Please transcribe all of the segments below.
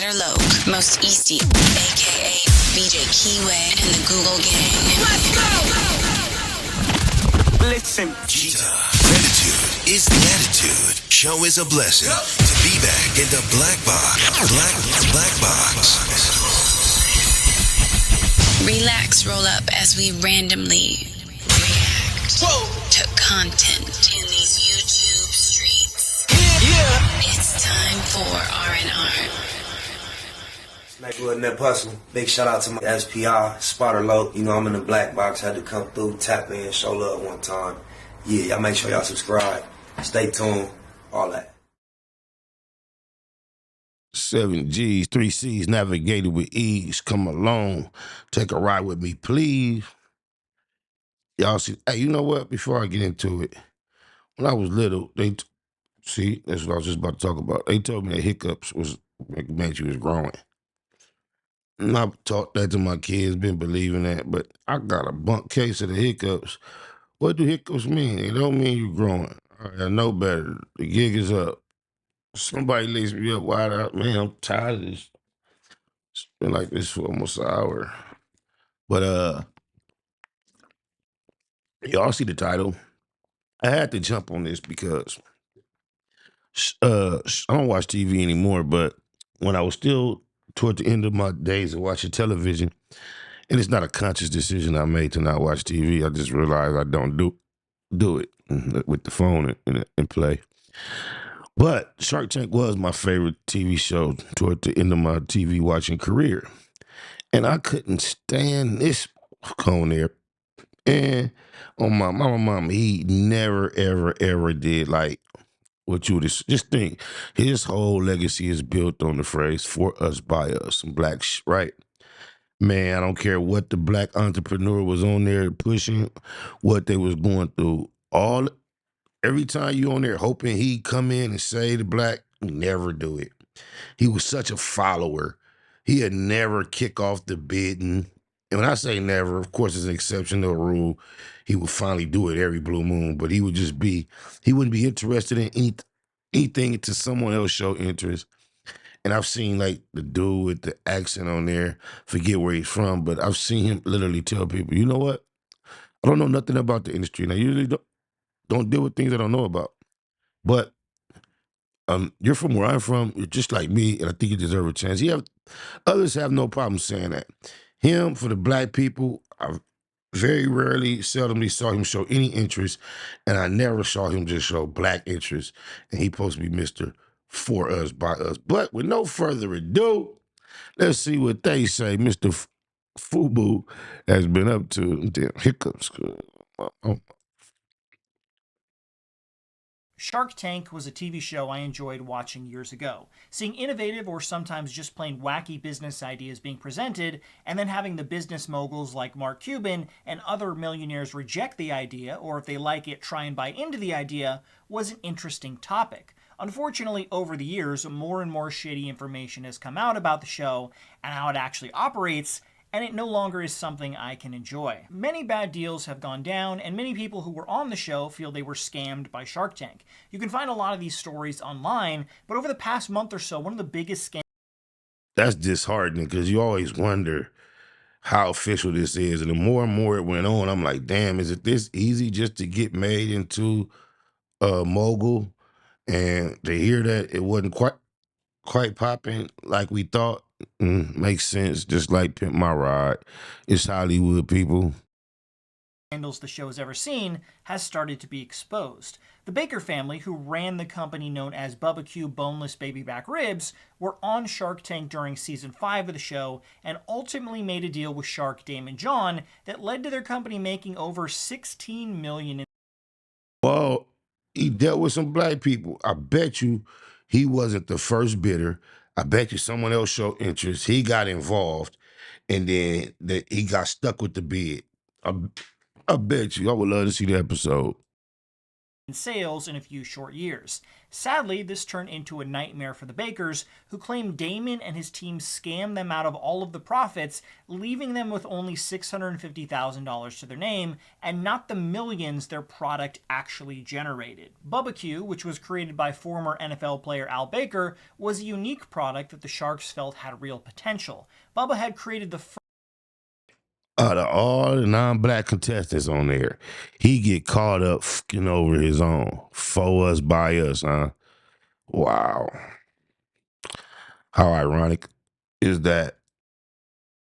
Spider Loke, Most Easty, aka BJ Keyway, and the Google Gang. Let's go! Listen. Cheetah. Gratitude is the attitude. Show is a blessing. To be back in the black box. Black box. Relax, roll up as we randomly react to content in these YouTube streets. Yeah. It's time for R&R. Nightwood Net Hustle. Big shout out to my SPI, Spotter Low. You know I'm in the black box. Had to come through, tap in, show love one time. Yeah, y'all make sure y'all subscribe. Stay tuned. All that. 7 G's, 3 C's, navigated with ease. Come along. Take a ride with me, please. Y'all see, hey, you know what? Before I get into it, when I was little, see, that's what I was just about to talk about. They told me that hiccups meant you was growing. And I've taught that to my kids, been believing that, but I got a bunk case of the hiccups. What do hiccups mean? They don't mean you growing. I know better. The gig is up. Somebody lays me up wide out. Man, I'm tired of this. It's been like this for almost an hour. But y'all see the title. I had to jump on this because I don't watch TV anymore, but when I was still toward the end of my days of watching television, and it's not a conscious decision I made to not watch TV. I just realized I don't do it with the phone and play. But Shark Tank was my favorite TV show toward the end of my TV watching career. And I couldn't stand this on there. And on my mama, he never, ever, ever did like what you would just think. His whole legacy is built on the phrase, for us, by us, black, right? Man, I don't care what the black entrepreneur was on there pushing, what they was going through. Every time you on there hoping he'd come in and say the black, he never do it. He was such a follower. He'd never kick off the bidding. And when I say never, of course, it's an exception to a rule. He would finally do it every blue moon, but he wouldn't be interested in anything to someone else show interest. And I've seen like the dude with the accent on there, forget where he's from, but I've seen him literally tell people, you know what? I don't know nothing about the industry. And I usually don't deal with things I don't know about. But you're from where I'm from. You're just like me, and I think you deserve a chance. Others have no problem saying that. Him, for the black people, I very rarely, seldomly saw him show any interest, and I never saw him just show black interest. And he's supposed to be Mr. For us, by us. But with no further ado, let's see what they say. Mr. Fubu has been up to. Damn, hiccups. Shark Tank was a TV show I enjoyed watching years ago. Seeing innovative or sometimes just plain wacky business ideas being presented, and then having the business moguls like Mark Cuban and other millionaires reject the idea, or if they like it, try and buy into the idea, was an interesting topic. Unfortunately, over the years, more and more shady information has come out about the show and how it actually operates, and it no longer is something I can enjoy. Many bad deals have gone down, and many people who were on the show feel they were scammed by Shark Tank. You can find a lot of these stories online, but over the past month or so, one of the biggest scams... That's disheartening, because you always wonder how official this is, and the more and more it went on, I'm like, damn, is it this easy just to get made into a mogul? And to hear that it wasn't quite popping like we thought, makes sense. Just like Pimp My Ride. It's Hollywood, people. Scandals the show has ever seen has started to be exposed. The Baker family, who ran the company known as Bubba Q Boneless Baby Back Ribs, were on Shark Tank during season 5 of the show and ultimately made a deal with shark Daymond John that led to their company making over $16 million. Well, he dealt with some black people. I bet you he wasn't the first bidder. I bet you someone else showed interest. He got involved, and then he got stuck with the bid. I bet you. I would love to see the episode. In sales in a few short years. Sadly, this turned into a nightmare for the bakers, who claimed Daymond and his team scammed them out of all of the profits, leaving them with only $650,000 to their name, and not the millions their product actually generated. Bubba Q, which was created by former NFL player Al Baker, was a unique product that the Sharks felt had real potential. Bubba had created the Out of all the non-black contestants on there, he get caught up fucking over his own. For us, by us, huh? Wow. How ironic is that?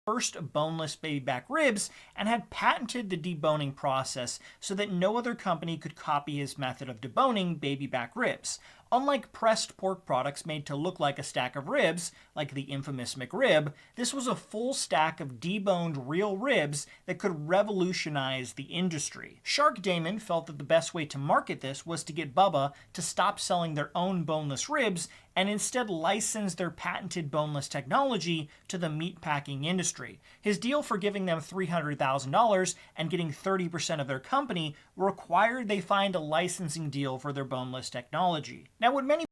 first boneless baby back ribs and had patented the deboning process so that no other company could copy his method of deboning baby back ribs. Unlike pressed pork products made to look like a stack of ribs, like the infamous McRib, this was a full stack of deboned real ribs that could revolutionize the industry. Shark Daymond felt that the best way to market this was to get Bubba to stop selling their own boneless ribs and instead license their patented boneless technology to the meatpacking industry. His deal for giving them $300,000 and getting 30% of their company required they find a licensing deal for their boneless technology. Now, what many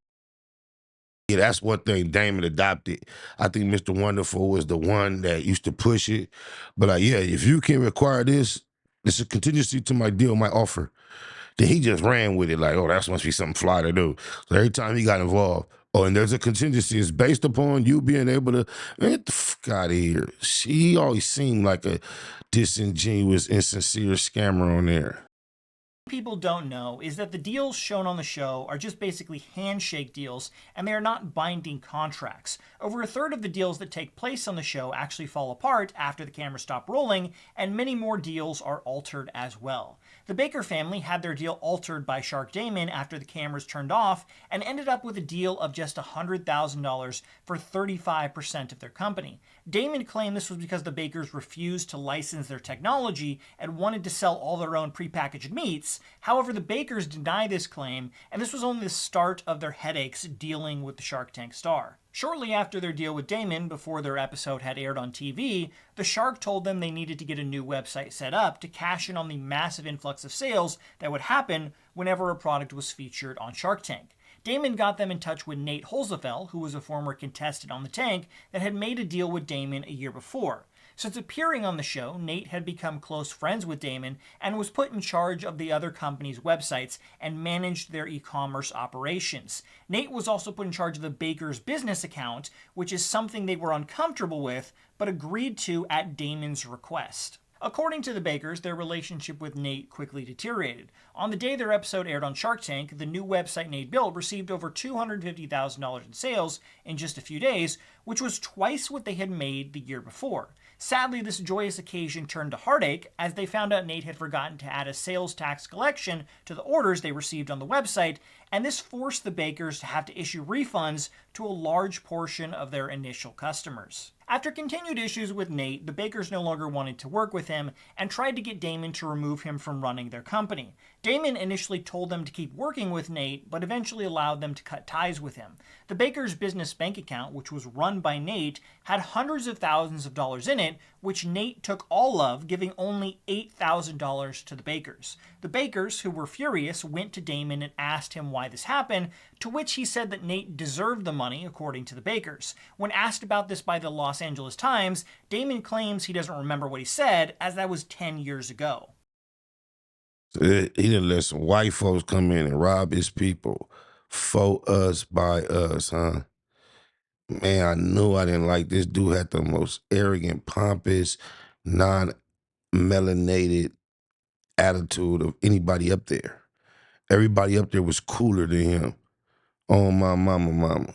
Yeah, that's one thing Damon adopted. I think Mr. Wonderful was the one that used to push it. But yeah, if you can require this, it's a contingency to my deal, my offer. Then he just ran with it like, oh, that must be something fly to do. So every time he got involved, oh, and there's a contingency. It's based upon you being able to, man, get the fuck out of here. He always seemed like a disingenuous, insincere scammer on there. people don't know is that the deals shown on the show are just basically handshake deals, and they are not binding contracts. Over a third of the deals that take place on the show actually fall apart after the cameras stop rolling, and many more deals are altered as well. The Baker family had their deal altered by Shark Daymond after the cameras turned off, and ended up with a deal of just $100,000 for 35% of their company. Daymond claimed this was because the Bakers refused to license their technology and wanted to sell all their own prepackaged meats. However, the Bakers deny this claim, and this was only the start of their headaches dealing with the Shark Tank star. Shortly after their deal with Daymond, before their episode had aired on TV, the Shark told them they needed to get a new website set up to cash in on the massive influx of sales that would happen whenever a product was featured on Shark Tank. Daymond got them in touch with Nate Holzapfel, who was a former contestant on the tank that had made a deal with Daymond a year before. Since appearing on the show, Nate had become close friends with Daymond and was put in charge of the other company's websites and managed their e-commerce operations. Nate was also put in charge of the Baker's business account, which is something they were uncomfortable with, but agreed to at Daymond's request. According to the Bakers, their relationship with Nate quickly deteriorated. On the day their episode aired on Shark Tank, the new website Nate built received over $250,000 in sales in just a few days, which was twice what they had made the year before. Sadly, this joyous occasion turned to heartache as they found out Nate had forgotten to add a sales tax collection to the orders they received on the website, and this forced the Bakers to have to issue refunds to a large portion of their initial customers. After continued issues with Nate, the Bakers no longer wanted to work with him and tried to get Daymond to remove him from running their company. Daymond initially told them to keep working with Nate, but eventually allowed them to cut ties with him. The Bakers' business bank account, which was run by Nate, had hundreds of thousands of dollars in it, which Nate took all of, giving only $8,000 to the Bakers. The Bakers, who were furious, went to Daymond and asked him why this happened, to which he said that Nate deserved the money, according to the Bakers. When asked about this by the Los Angeles Times, Daymond claims he doesn't remember what he said, as that was 10 years ago. He didn't let some white folks come in and rob his people. For us, by us, huh? Man, I knew I didn't like this dude. Had the most arrogant, pompous, non-melanated attitude of anybody up there. Everybody up there was cooler than him. Oh, my mama.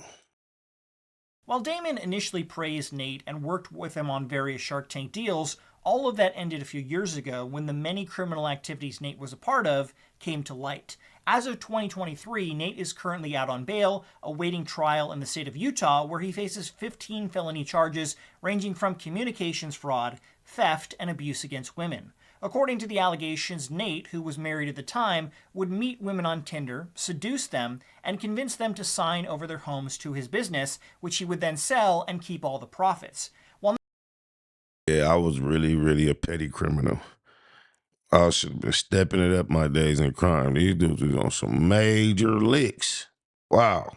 While Daymond initially praised Nate and worked with him on various Shark Tank deals, all of that ended a few years ago when the many criminal activities Nate was a part of came to light. As of 2023, Nate is currently out on bail, awaiting trial in the state of Utah, where he faces 15 felony charges ranging from communications fraud, theft, and abuse against women. According to the allegations, Nate, who was married at the time, would meet women on Tinder, seduce them, and convince them to sign over their homes to his business, which he would then sell and keep all the profits. Yeah, I was really a petty criminal. I should have been stepping it up my days in crime. These dudes was on some major licks. Wow.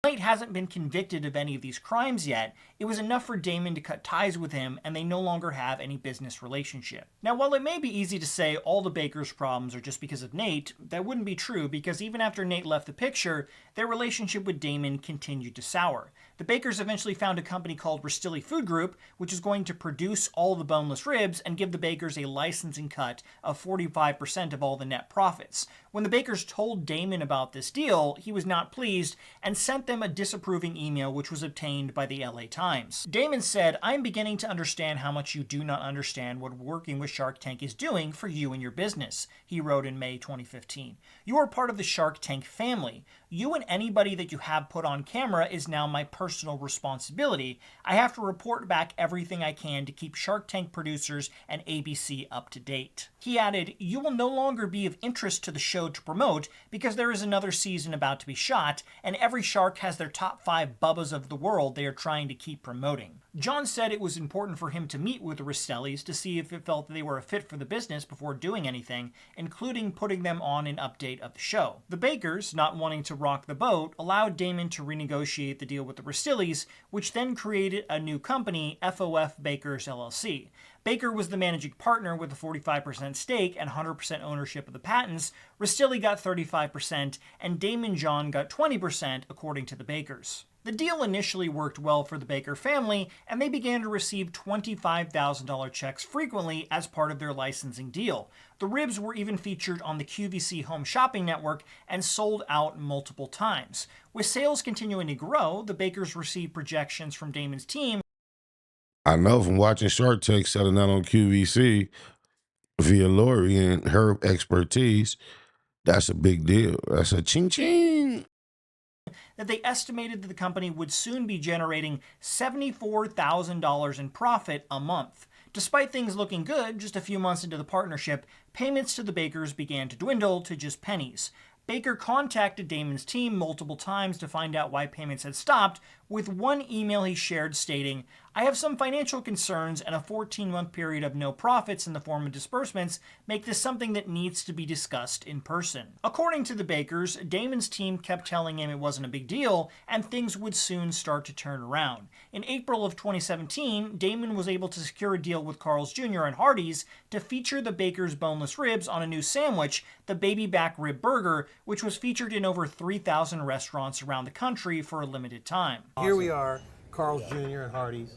Knight hasn't been convicted of any of these crimes yet. It was enough for Daymond to cut ties with him, and they no longer have any business relationship. Now, while it may be easy to say all the Bakers' problems are just because of Nate, that wouldn't be true, because even after Nate left the picture, their relationship with Daymond continued to sour. The Bakers eventually found a company called Ristilli Food Group, which is going to produce all the boneless ribs and give the Bakers a licensing cut of 45% of all the net profits. When the Bakers told Daymond about this deal, he was not pleased and sent them a disapproving email, which was obtained by the LA Times. Daymond said, "I am beginning to understand how much you do not understand what working with Shark Tank is doing for you and your business," he wrote in May 2015. "You are part of the Shark Tank family. You and anybody that you have put on camera is now my personal responsibility. I have to report back everything I can to keep Shark Tank producers and ABC up to date." He added, "You will no longer be of interest to the show to promote because there is another season about to be shot, and every shark has their top 5 Bubbas of the world they are trying to keep promoting." John said it was important for him to meet with the Ristellis to see if it felt that they were a fit for the business before doing anything, including putting them on an update of the show. The Bakers, not wanting to rock the boat, allowed Daymond to renegotiate the deal with the Ristillis, which then created a new company, FOF Bakers LLC. Baker was the managing partner with a 45% stake and 100% ownership of the patents. Ristilli got 35%, and Daymond John got 20%, according to the Bakers. The deal initially worked well for the Baker family, and they began to receive $25,000 checks frequently as part of their licensing deal. The ribs were even featured on the QVC Home Shopping Network and sold out multiple times. With sales continuing to grow, the Bakers received projections from Daymond's team. I know from watching Shark Tank selling out on QVC via Lori and her expertise, that's a big deal. That's a ching ching. That they estimated that the company would soon be generating $74,000 in profit a month. Despite things looking good, just a few months into the partnership, payments to the Bakers began to dwindle to just pennies. Baker contacted Daymond's team multiple times to find out why payments had stopped, with one email he shared stating, "I have some financial concerns, and a 14-month period of no profits in the form of disbursements make this something that needs to be discussed in person." According to the Bakers, Daymond's team kept telling him it wasn't a big deal, and things would soon start to turn around. In April of 2017, Daymond was able to secure a deal with Carl's Jr. and Hardee's to feature the Bakers' boneless ribs on a new sandwich, the Baby Back Rib Burger, which was featured in over 3,000 restaurants around the country for a limited time. Here we are, Carl's Jr. and Hardee's,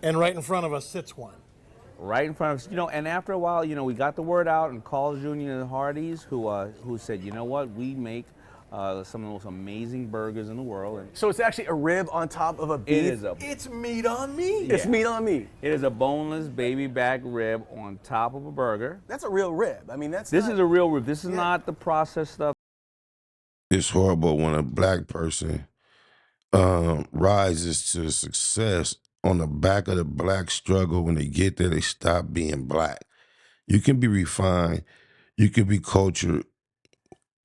and right in front of us sits one. Right in front of us, and after a while, we got the word out, and Carl's Jr. and Hardee's, who said, you know what, we make some of the most amazing burgers in the world. And So it's actually a rib on top of a beef? It's meat on meat. It's meat on meat. it is a boneless baby back rib on top of a burger. That's a real rib. I mean, This is a real rib. This is not the processed stuff. It's horrible when a black person rises to success on the back of the black struggle. When they get there, they stop being black. You can be refined, you can be cultured,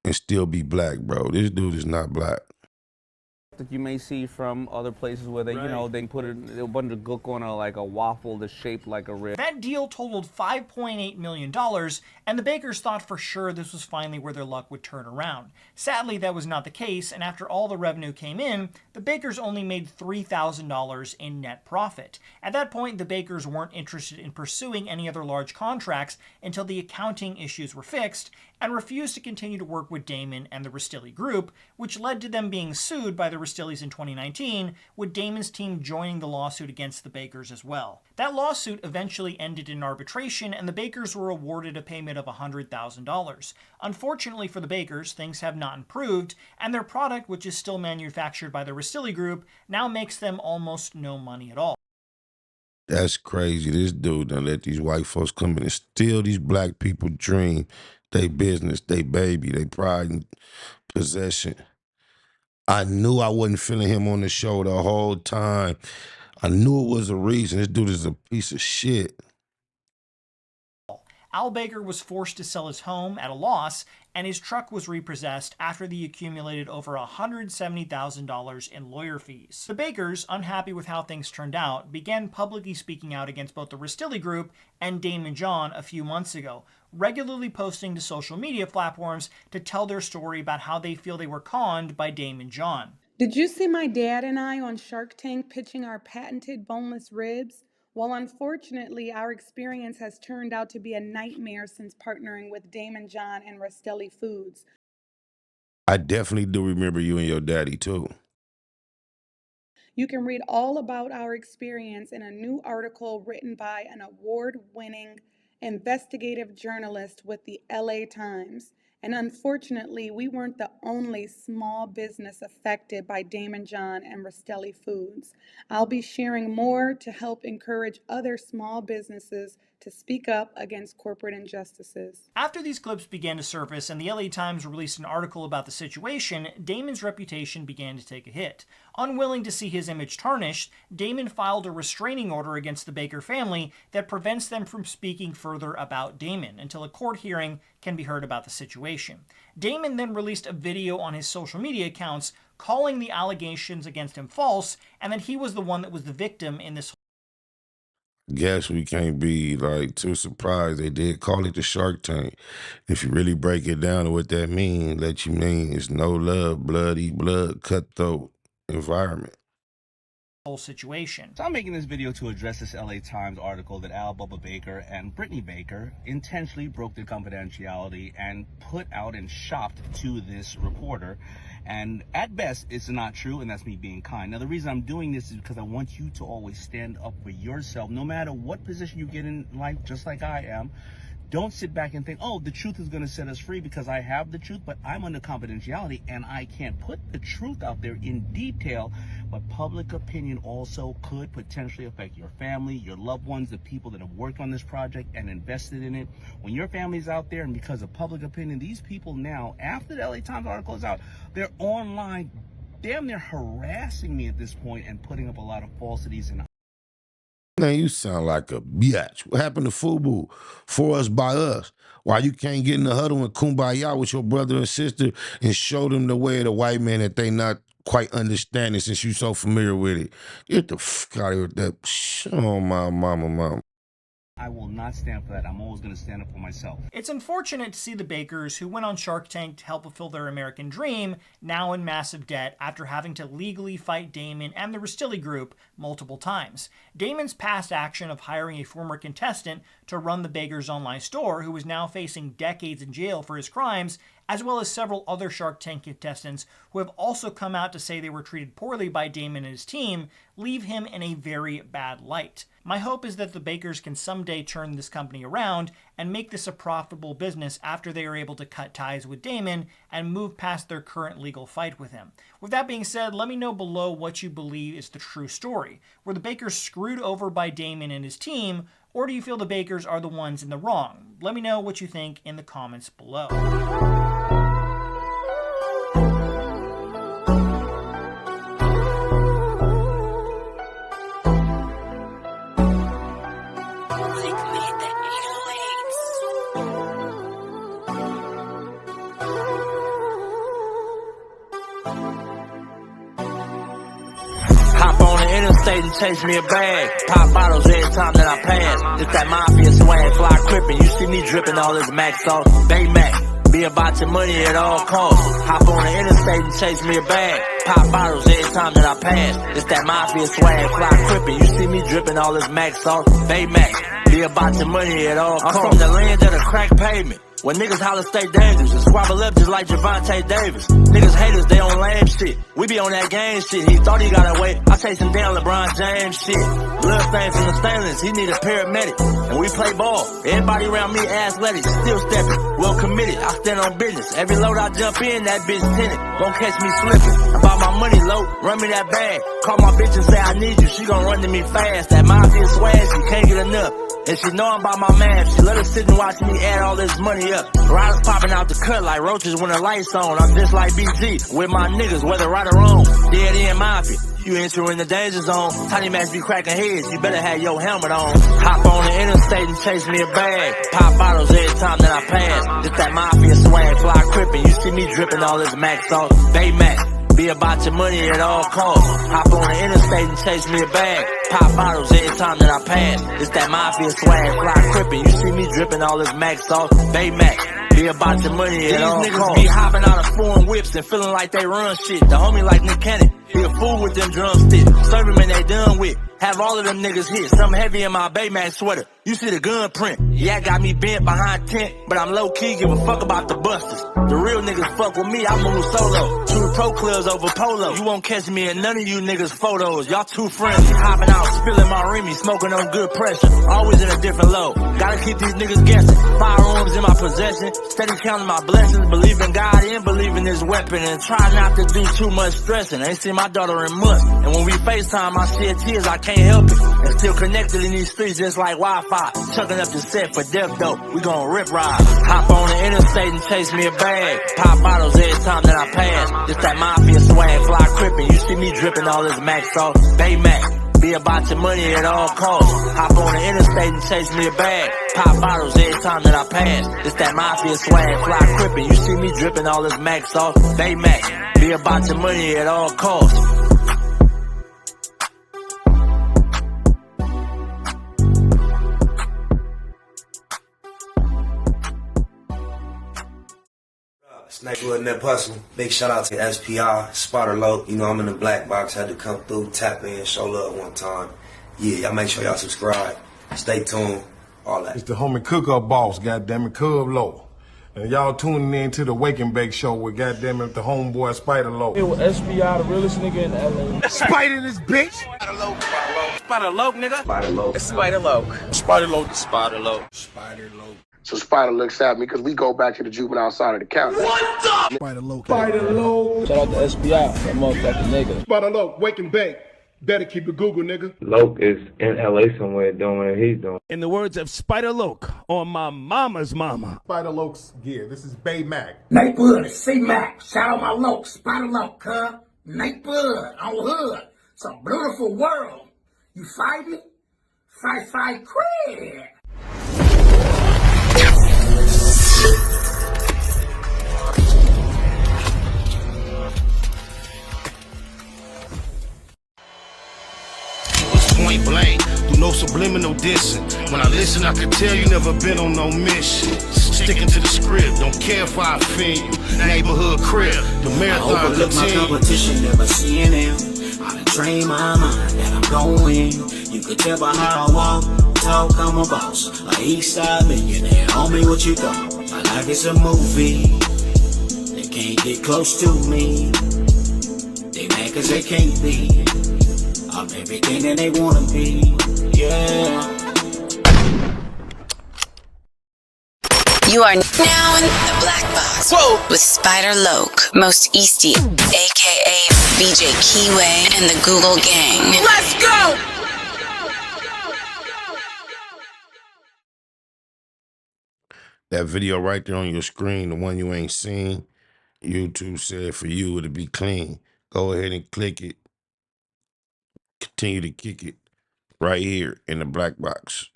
and still be black, bro. This dude is not black. That you may see from other places where they, they put a bunch of gook on a waffle that's shaped like a rib. That deal totaled $5.8 million, and the Bakers thought for sure this was finally where their luck would turn around. Sadly, that was not the case, and after all the revenue came in, the Bakers only made $3,000 in net profit. At that point, the Bakers weren't interested in pursuing any other large contracts until the accounting issues were fixed, and refused to continue to work with Daymond and the Ristilli Group, which led to them being sued by the Ristillis in 2019, with Daymond's team joining the lawsuit against the Bakers as well. That lawsuit eventually ended in arbitration, and the Bakers were awarded a payment of $100,000. Unfortunately for the Bakers, things have not improved, and their product, which is still manufactured by the Ristilli Group, now makes them almost no money at all. That's crazy. This dude done let these white folks come in and steal these black people dream, they business, they baby, they pride and possession. I knew I wasn't feeling him on the show the whole time. I knew it was a reason. This dude is a piece of shit. Al Baker was forced to sell his home at a loss, and his truck was repossessed after they accumulated over $170,000 in lawyer fees. The Bakers, unhappy with how things turned out, began publicly speaking out against both the Ristilli Group and Daymond John a few months ago, regularly posting to social media platforms to tell their story about how they feel they were conned by Daymond John. Did you see my dad and I on Shark Tank pitching our patented boneless ribs? Well, unfortunately, our experience has turned out to be a nightmare since partnering with Daymond John and Ristilli Foods. I definitely do remember you and your daddy, too. You can read all about our experience in a new article written by an award-winning investigative journalist with the LA Times. And unfortunately, we weren't the only small business affected by Daymond John and Ristilli Foods. I'll be sharing more to help encourage other small businesses to speak up against corporate injustices. After these clips began to surface and the LA Times released an article about the situation, Daymond's reputation began to take a hit. Unwilling to see his image tarnished, Daymond filed a restraining order against the Baker family that prevents them from speaking further about Daymond until a court hearing can be heard about the situation. Daymond then released a video on his social media accounts calling the allegations against him false, and that he was the one that was the victim in this. Guess we can't be too surprised. They did call it the Shark Tank. If you really break it down to what that means, that you mean it's no love, bloody blood, cutthroat environment. Whole situation. So I'm making this video to address this LA Times article that Bubba Baker and Brittany Baker intentionally broke their confidentiality and put out and shopped to this reporter. And at best, it's not true, and that's me being kind. Now, the reason I'm doing this is because I want you to always stand up for yourself, no matter what position you get in life, just like I am. Don't sit back and think, oh, the truth is going to set us free because I have the truth, but I'm under confidentiality and I can't put the truth out there in detail. But public opinion also could potentially affect your family, your loved ones, the people that have worked on this project and invested in it. When your family's out there and because of public opinion, these people now, after the LA Times article is out, they're online damn near harassing me at this point and putting up a lot of falsities and Man, you sound like a biatch. What happened to FUBU? For us, by us. Why you can't get in the huddle and kumbaya with your brother and sister and show them the way of the white man that they not quite understanding since you so familiar with it? Get the fuck out of here with that. Oh, my mama. I will not stand for that. I'm always going to stand up for myself. It's unfortunate to see the Bakers, who went on Shark Tank to help fulfill their American dream, now in massive debt after having to legally fight Daymond and the Ristilli Group multiple times. Daymond's past action of hiring a former contestant to run the Bakers' online store, who is now facing decades in jail for his crimes, as well as several other Shark Tank contestants who have also come out to say they were treated poorly by Daymond and his team, leave him in a very bad light. My hope is that the Bakers can someday turn this company around and make this a profitable business after they are able to cut ties with Daymond and move past their current legal fight with him. With that being said, let me know below what you believe is the true story. Were the Bakers screwed over by Daymond and his team, or do you feel the Bakers are the ones in the wrong? Let me know what you think in the comments below. Hop on the interstate and chase me a bag. Pop bottles every time that I pass. It's that mafia swag, fly crippin'. You see me drippin' all this Mac sauce. Baymax, be about your money at all costs. Hop on the interstate and chase me a bag. Pop bottles every time that I pass. It's that mafia swag, fly crippin'. You see me drippin' all this Mac sauce. Baymax, be about your money at all costs. I'm from the land of the crack pavement. When niggas holler stay dangerous and squabble up just like Javante Davis. Niggas haters, they on lame shit. We be on that game shit. He thought he got away. I chase him down LeBron James shit. Blood stains from the stainless. He need a paramedic. And we play ball. Everybody around me athletic. Still stepping. Well committed. I stand on business. Every load I jump in, that bitch tinted. Don't catch me slipping. About my money low. Run me that bag. Call my bitch and say I need you. She gon' run to me fast. That mafia swag, she can't get enough. And she know I'm by my man. She let her sit and watch me add all this money up. Riders popping out the cut like roaches when the lights on. I'm just like BG with my niggas, whether right or wrong. Dead end mafia. You entering the danger zone. Tiny Macs be cracking heads. You better have your helmet on. Hop on the interstate and chase me a bag. Pop bottles every time that I pass. It's that mafia swag, fly crippin'. You see me dripping all this Max sauce. Baymax. Be about your money at all costs. Hop on the interstate and chase me a bag. Pop bottles every time that I pass. It's that mafia swag, fly crippin'. You see me dripping all this Max sauce. Baymax. Be about your money at all costs. These niggas be hopping out of foreign whips and feeling like they run shit. The homie like Nick Cannon. Be a fool with them drumsticks. Serve him and they done with. Have all of them niggas hit. Something heavy in my Baymax sweater. You see the gun print. Yeah, got me bent behind tent, but I'm low key, give a fuck about the busters. The real niggas fuck with me, I move solo. Two pro clubs over polo. You won't catch me in none of you niggas photos. Y'all too friendly. Hopping out, spilling my Remy, smoking on good pressure. Always in a different load. Gotta keep these niggas guessing. Firearms in my possession. Steady counting my blessings. Believe in God and believe in this weapon. And try not to do too much stressing. Ain't seen my daughter in months. And when we FaceTime, I shed tears, I can't help it. And still connected in these streets just like Wi-Fi. Chucking up the set for death though. We gon' rip ride. Hop on the interstate and chase me a bag. Pop bottles every time that I pass. It's that mafia swag, fly crippin'. You see me dripping all this Max sauce. Baymax. Be about your money at all costs. Hop on the interstate and chase me a bag. Pop bottles every time that I pass. It's that mafia swag, fly crippin'. You see me dripping all this Max sauce. Baymax. Be about your money at all costs. Snakewood and that hustle. Big shout out to SPI, Spotter Low. You know I'm in the black box. Had to come through, tap in, show love one time. Yeah, y'all make sure y'all subscribe. Stay tuned. All that. It's the homie cook-up boss, goddammit, Cub Low. And y'all tuning in to the Wake and Bake Show with goddammit the homeboy Spider Low. It was SPI, the realest nigga in LA. Spider this bitch! Spider Low, Spider Low, nigga. Spider Low. Spider Low. Spider Low. Spider Low. Spider Low. So Spider looks at me because we go back to the juvenile side of the county. What the? Spider Low. Spider Low. Shout out to SPI, that motherfucking nigga. Spider Low, Wake and Bake. Better keep it Google, nigga. Loke is in LA somewhere doing what he's doing. In the words of Spider Loke on my mama's mama. Spider Loke's gear. This is Bay Mac. Nightblood, C-Mac. Shout out my Loke, Spider Loke, huh? Nightblood, on hood. It's a beautiful world. You fight me? Fight, craig. Point blank, through no subliminal dissing. When I listen, I can tell you never been on no mission. Sticking to the script, don't care if I offend you. Neighborhood crib, the marathon I overlook my competition, never seeing them. I done trained my mind that I'm going. You could tell by how I walk, talk, I'm a boss. Like Eastside millionaire, homie, what you thought? My life is a movie. They can't get close to me. They mad cause they can't be. I'm everything that they wanna be, yeah. You are now in the black box. Whoa. With Spider Loke, Most Easty, aka BJ Keyway, and the Google Gang. Let's go! That video right there on your screen, the one you ain't seen, YouTube said for you it'll be clean. Go ahead and click it. Continue to kick it right here in the black box.